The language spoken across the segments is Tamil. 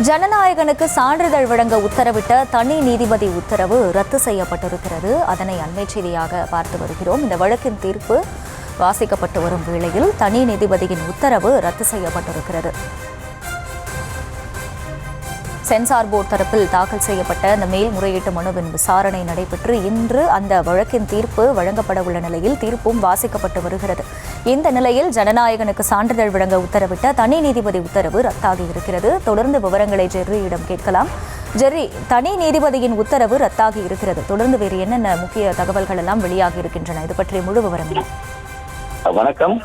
ஜனநாயகனுக்கு சான்றிதழ் வழங்க உத்தரவிட்ட தனி நீதிபதி உத்தரவு ரத்து செய்யப்பட்டிருக்கிறது. அதனை அண்மை செய்தியாக பார்த்து வருகிறோம். இந்த வழக்கின் தீர்ப்பு வாசிக்கப்பட்டு வரும் வேளையில் தனி நீதிபதியின் உத்தரவு ரத்து செய்யப்பட்டிருக்கிறது. சென்சார் போர்டு தரப்பில் தாக்கல் செய்யப்பட்ட இந்த மேல்முறையீட்டு மனுவின் விசாரணை நடைபெற்று இன்று அந்த வழக்கின் தீர்ப்பு வழங்கப்பட உள்ள நிலையில் தீர்ப்பும் வாசிக்கப்பட்டு வருகிறது. இந்த நிலையில் ஜனநாயகனுக்கு சான்றிதழ் வழங்க உத்தரவிட்ட தனி நீதிபதி உத்தரவு ரத்தாகி இருக்கிறது. தொடர்ந்து விவரங்களை ஜெர்ரியிடம் கேட்கலாம். ஜெர்ரி, தனி நீதிபதியின் உத்தரவு ரத்தாகி இருக்கிறது. தொடர்ந்து வேறு என்னென்ன முக்கிய தகவல்கள் எல்லாம் வெளியாகி இருக்கின்றன? இது பற்றிய முழு விவரங்கள். வணக்கம்.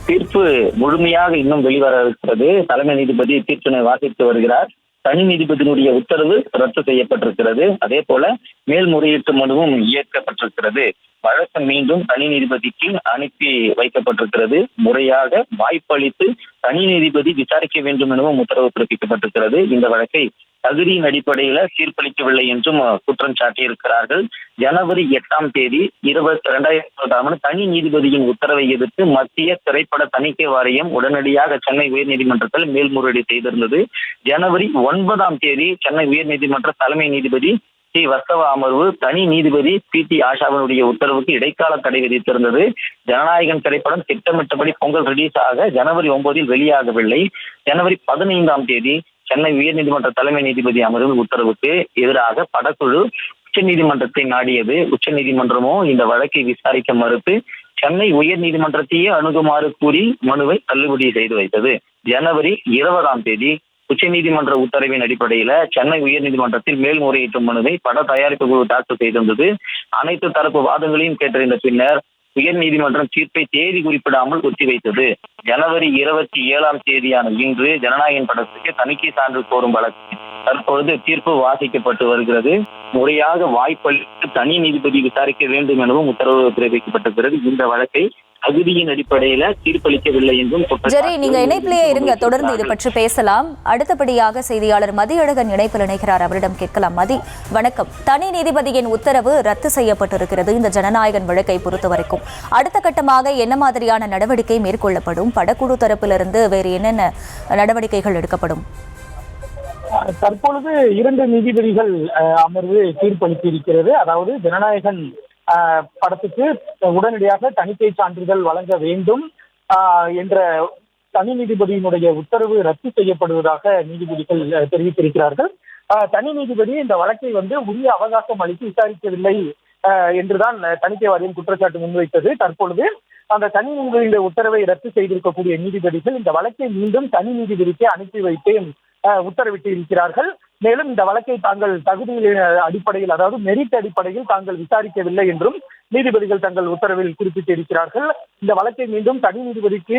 தீர்ப்பு முழுமையாக இன்னும் வெளிவர இருக்கிறது. தலைமை நீதிபதி தீர்ப்பினை வாசித்து வருகிறார். தனி நீதிபதியினுடைய உத்தரவு ரத்து செய்யப்பட்டிருக்கிறது. அதே போல மேல்முறையீட்டு மனுவும் இயக்கப்பட்டிருக்கிறது. வழக்கு மீண்டும் தனி நீதிபதிக்கு அனுப்பி வைக்கப்பட்டிருக்கிறது. முறையாக வாய்ப்பளித்து தனி நீதிபதி விசாரிக்க வேண்டும் எனவும் உத்தரவு பிறப்பிக்கப்பட்டிருக்கிறது. இந்த வழக்கை தகுதியின் அடிப்படையில தீர்ப்பளிக்கவில்லை என்றும் குற்றம் சாட்டியிருக்கிறார்கள். ஜனவரி 8ஆம் தேதி 2020 தனி நீதிபதியின் உத்தரவை எதிர்த்து மத்திய திரைப்பட தணிக்கை வாரியம் உடனடியாக சென்னை உயர்நீதிமன்றத்தில் மேல்முறையீடு செய்திருந்தது. ஜனவரி 9ஆம் தேதி சென்னை உயர்நீதிமன்ற தலைமை நீதிபதி டி வர்த்தவ அமர்வு தனி நீதிபதி PT ஆஷாவினுடைய உத்தரவுக்கு இடைக்கால தடை விதித்திருந்தது. ஜனநாயகன் திரைப்படம் திட்டமிட்டபடி பொங்கல் ரிலீஸ் ஆக ஜனவரி 9இல் வெளியாகவில்லை. ஜனவரி 15ஆம் தேதி சென்னை உயர்நீதிமன்ற தலைமை நீதிபதி அமர்வு உத்தரவுக்கு எதிராக படக்குழு உச்ச நீதிமன்றத்தை நாடியது. உச்ச நீதிமன்றமோ இந்த வழக்கை விசாரிக்க மறுத்து சென்னை உயர் நீதிமன்றத்தையே அணுகுமாறு கூறி மனுவை தள்ளுபடி செய்து வைத்தது. ஜனவரி 20ஆம் தேதி உச்ச நீதிமன்ற உத்தரவின் அடிப்படையில சென்னை உயர்நீதிமன்றத்தில் மேல்முறையீட்டு மனுவை பட தயாரிப்பு குழு தாக்கல் செய்திருந்தது. அனைத்து தரப்பு வாதங்களையும் கேட்டறிந்த பின்னர் உயர் நீதிமன்றம் தீர்ப்பை தேதி குறிப்பிடாமல் ஒத்திவைத்தது. ஜனவரி 27ஆம் தேதியான இன்று ஜனநாயகன் படத்துக்கு தணிக்கை சான்று கோரும் வழக்கு தற்பொழுது தீர்ப்பு வாசிக்கப்பட்டு வருகிறது. முறையாக வாய்ப்பளித்து தனி நீதிபதி விசாரிக்க வேண்டும் எனவும் உத்தரவு பிறப்பிக்கப்பட்டிருக்கிறது. இந்த வழக்கை தகுதியின் அடிப்படையில தீர்ப்பளிக்கவில்லை என்றும் ஜெர்ரி, நீங்க இணைப்பிலேயே இருங்க, தொடர்ந்து இது பற்றி பேசலாம். அடுத்தபடியாக செய்தியாளர் மதியழகன் இணைப்பில் இணைக்கிறார், அவரிடம் கேட்கலாம். மதி, வணக்கம். தனி நீதிபதியின் உத்தரவு ரத்து செய்யப்பட்டிருக்கிறது. இந்த ஜனநாயகன் வழக்கை பொறுத்த வரைக்கும் அடுத்த கட்டமாக என்ன மாதிரியான நடவடிக்கை மேற்கொள்ளப்படும்? படக்குழு தரப்பிலிருந்து வேறு என்னென்ன நடவடிக்கைகள் எடுக்கப்படும்? தற்பொழுது 2 நீதிபதிகள் அமர்வு தீர்ப்பளித்திருக்கிறது. அதாவது ஜனநாயகன் படத்துக்கு உடனடியாக தணிக்கை சான்றிதழ் வழங்க வேண்டும் என்ற தனி நீதிபதியினுடைய உத்தரவு ரத்து செய்யப்படுவதாக நீதிபதிகள் தெரிவித்திருக்கிறார்கள். தனி நீதிபதி இந்த வழக்கை உரிய அவகாசம் அளித்து விசாரிக்கவில்லை என்றுதான் தணிக்கை வாரியம் குற்றச்சாட்டு முன்வைத்தது. தற்பொழுது அந்த தனி நீதிபதியுடைய உத்தரவை ரத்து செய்திருக்கக்கூடிய நீதிபதிகள் இந்த வழக்கை மீண்டும் தனி நீதிபதிக்கு அனுப்பி வைத்து உத்தரவிட்டு இருக்கிறார்கள். மேலும் இந்த வழக்கை தாங்கள் தகுதியின் அடிப்படையில், அதாவது மெரிட் அடிப்படையில் தாங்கள் விசாரிக்கவில்லை என்றும் நீதிபதிகள் தங்கள் உத்தரவில் குறிப்பிட்டிருக்கிறார்கள். இந்த வழக்கை மீண்டும் தனி நீதிபதிக்கு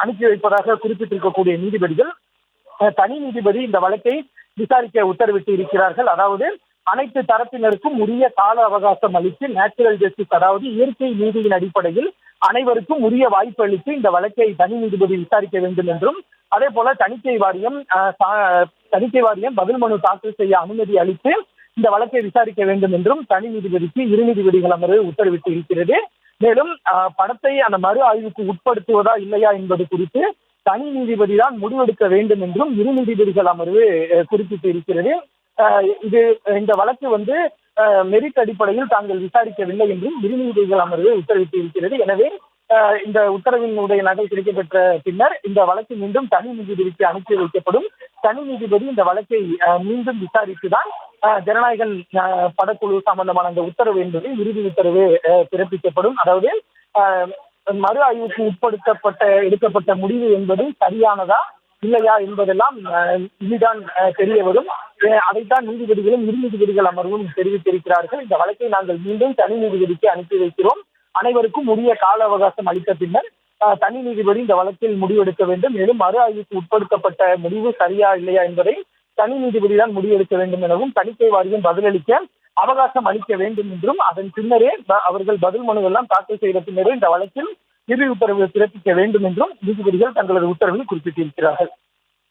அனுப்பி வைப்பதாக குறிப்பிட்டிருக்கக்கூடிய நீதிபதிகள் தனி நீதிபதி இந்த வழக்கை விசாரிக்க உத்தரவிட்டு இருக்கிறார்கள். அதாவது அனைத்து தரப்பினருக்கும் உரிய கால அவகாசம் அளித்து நேச்சுரல் ஜஸ்டிஸ், அதாவது இயற்கை நீதியின் அடிப்படையில் அனைவருக்கும் உரிய வாய்ப்பு அளித்து இந்த வழக்கை தனி நீதிபதி விசாரிக்க வேண்டும் என்றும், அதே போல தணிக்கை வாரியம் பதில் மனு தாக்கல் செய்ய அனுமதி அளித்து இந்த வழக்கை விசாரிக்க வேண்டும் என்றும் தனி நீதிபதிக்கு 2 நீதிபதிகள் அமர்வு உத்தரவிட்டு இருக்கிறது. மேலும் படத்தை அந்த மறு ஆய்வுக்கு உட்படுத்துவதா இல்லையா என்பது குறித்து தனி நீதிபதி தான் முடிவெடுக்க வேண்டும் என்றும் 2 நீதிபதிகள் அமர்வு குறிப்பிட்டு இருக்கிறது. இந்த வழக்கு மெரிட் அடிப்படையில் தாங்கள் விசாரிக்கவில்லை என்றும் 2 நீதிபதிகள் அமர்வு உத்தரவிட்டு இருக்கிறது. எனவே இந்த உத்தரவினுடைய நகல் கிடைக்கப்பெற்ற பின்னர் இந்த வழக்கு மீண்டும் தனி நீதிபதிக்கு அனுப்பி வைக்கப்படும். தனி நீதிபதி இந்த வழக்கை மீண்டும் விசாரித்துதான் ஜனநாயகன் படக்குழு சம்பந்தமான அந்த உத்தரவு என்பது இறுதி உத்தரவு பிறப்பிக்கப்படும். அதாவது மறு ஆய்வுக்கு எடுக்கப்பட்ட முடிவு என்பது சரியானதா இல்லையா என்பதெல்லாம் இதுதான் தெரிய வரும். அதைத்தான் நீதிபதிகளும் 2 நீதிபதிகள் அமர்வும் தெரிவித்திருக்கிறார்கள். இந்த வழக்கை நாங்கள் மீண்டும் தனி நீதிபதிக்கு அனுப்பி வைக்கிறோம். அனைவருக்கும் உரிய கால அவகாசம் அளித்த பின்னர் தனி நீதிபதி இந்த வழக்கில் முடிவெடுக்க வேண்டும். மேலும் மறு ஆய்வுக்கு உட்படுத்தப்பட்ட முடிவு சரியா இல்லையா என்பதை தனி நீதிபதி தான் முடிவெடுக்க வேண்டும் எனவும் தணிக்கை வாரியம் பதிலளிக்க அவகாசம் அளிக்க வேண்டும் என்றும், அதன் பின்னரே அவர்கள் பதில் மனு எல்லாம் தாக்கல் செய்த பின்னரே இந்த வழக்கில் இறுதி உத்தரவு பிறப்பிக்க வேண்டும் என்றும் நீதிபதிகள் தங்களது உத்தரவில் குறிப்பிட்டிருக்கிறார்கள்.